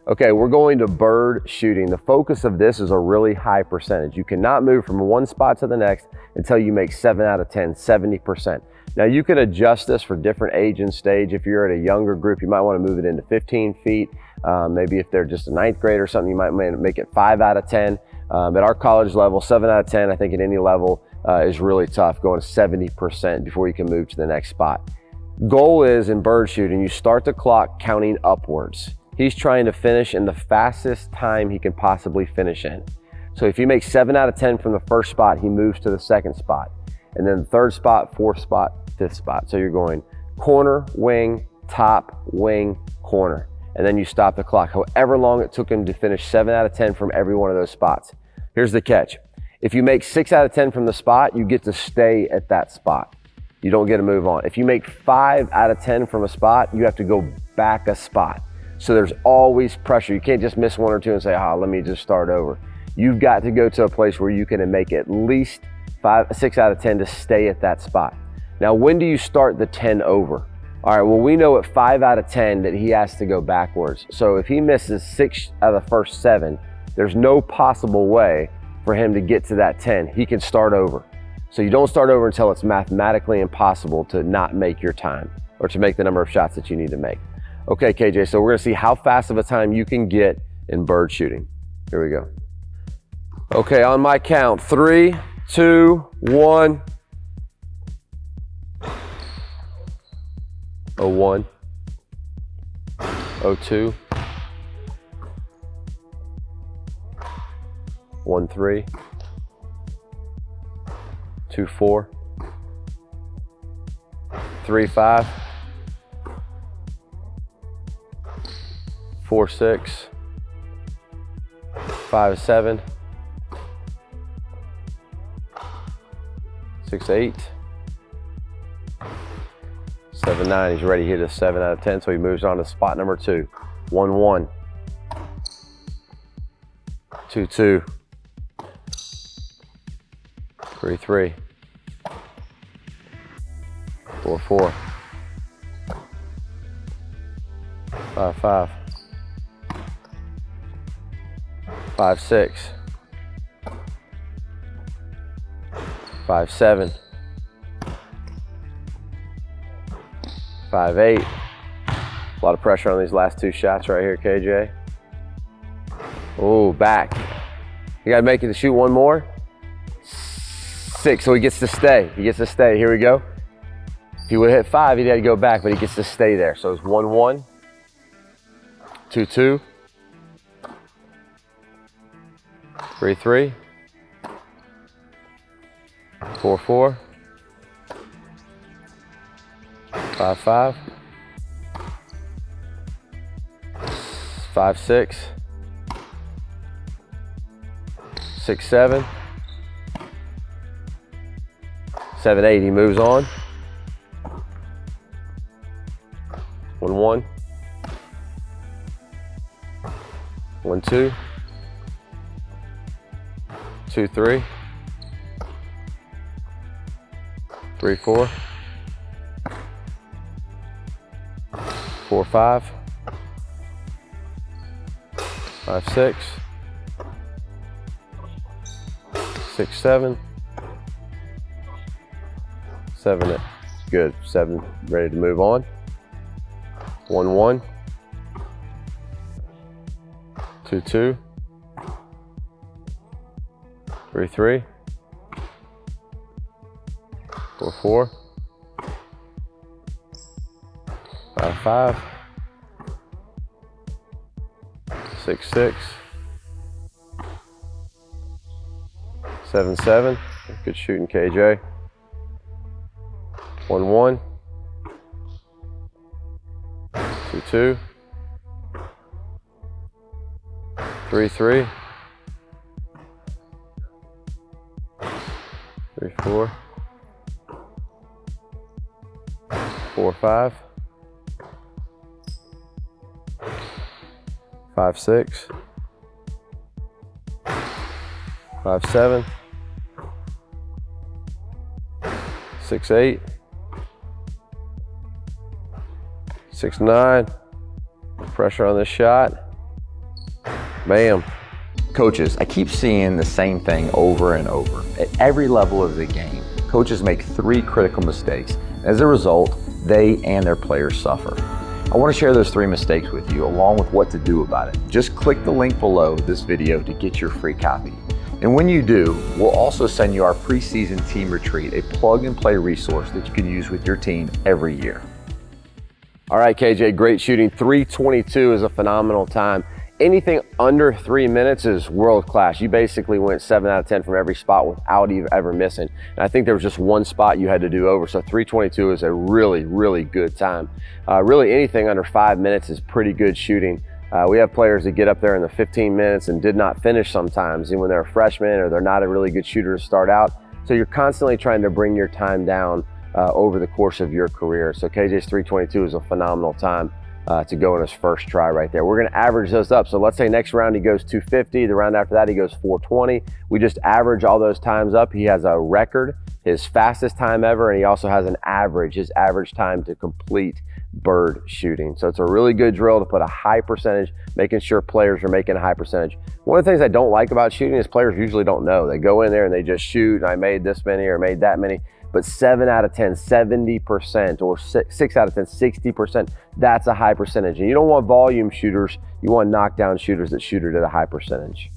Okay, we're going to bird shooting. The focus of this is a really high percentage. You cannot move from one spot to the next until you make 7 out of 10, 70%. Now you can adjust this for different age and stage. If you're at a younger group, you might want to move it into 15 feet. Maybe if they're just a 9th grade or something, you might make it 5 out of 10. At our college level, 7 out of 10, I think at any level is really tough, going to 70% before you can move to the next spot. Goal is in bird shooting, you start the clock counting upwards. He's trying to finish in the fastest time he can possibly finish in. So if you make 7 out of 10 from the first spot, he moves to the second spot. And then third spot, fourth spot, fifth spot. So you're going corner, wing, top, wing, corner. And then you stop the clock, however long it took him to finish 7 out of 10 from every one of those spots. Here's the catch. If you make 6 out of 10 from the spot, you get to stay at that spot. You don't get to move on. If you make 5 out of 10 from a spot, you have to go back a spot. So there's always pressure. You can't just miss 1 or 2 and say, let me just start over. You've got to go to a place where you can make at least 6 out of 10 to stay at that spot. Now, when do you start the 10 over? All right, well, we know at 5 out of 10 that he has to go backwards. So if he misses 6 out of the first 7, there's no possible way for him to get to that 10. He can start over. So you don't start over until it's mathematically impossible to not make your time or to make the number of shots that you need to make. Okay, KJ, so we're gonna see how fast of a time you can get in bird shooting. Here we go. Okay, on my count, 3, 2, 1. 01, 02, 13, 24, 35, 46, 57, 68, 7-9. He's ready to hit a 7 out of 10, so he moves on to spot number 2. 1-1, 2-2, 3-3, 4-4, 5-5, 5-6, 5-7, 5-8. A lot of pressure on these last 2 shots right here, KJ. Oh, back. You gotta make it to shoot 1 more. 6, so he gets to stay. He gets to stay. Here we go. If he would have hit 5, he'd have to go back, but he gets to stay there. So it's 1-1, 2-2, 3-3, 4-4, 5-5, 5-6, 6-7, 7-8. He moves on. 1-1, 1-2, 2-3, 3-4, 4-5, 5-6, 6-7, 7-8. Good. 7 ready to move on. 1-1, 2-2, 3-3, 4-4, 5-5, 6-6, 7-7. Good shooting, KJ. 1-1, 2-2, 3-3, 3-4, 4-5, 5-6, 5-7, 6-8, 6-9. Pressure on this shot. Bam. Coaches, I keep seeing the same thing over and over. At every level of the game, coaches make 3 critical mistakes. As a result, they and their players suffer. I want to share those 3 mistakes with you, along with what to do about it. Just click the link below this video to get your free copy. And when you do, we'll also send you our preseason team retreat, a plug-and-play resource that you can use with your team every year. All right, KJ, great shooting. 3:22 is a phenomenal time. Anything under 3 minutes is world class. You basically went 7 out of 10 from every spot without even ever missing. And I think there was just one spot you had to do over. So 3:22 is a really, really good time. Really anything under 5 minutes is pretty good shooting. We have players that get up there in the 15 minutes and did not finish sometimes, even when they're a freshman or they're not a really good shooter to start out. So you're constantly trying to bring your time down over the course of your career. So KJ's 3:22 is a phenomenal time to go in his first try right there. We're going to average those up. So let's say next round he goes 250. The round after that he goes 420. We just average all those times up. He has a record, his fastest time ever, and he also has an average, his average time to complete bird shooting. So it's a really good drill to put a high percentage, making sure players are making a high percentage. One of the things I don't like about shooting is players usually don't know. They go in there and they just shoot, I made this many or made that many. But 7 out of 10, 70%, or 6 out of 10, 60%, that's a high percentage. And you don't want volume shooters, you want knockdown shooters that shoot it at a high percentage.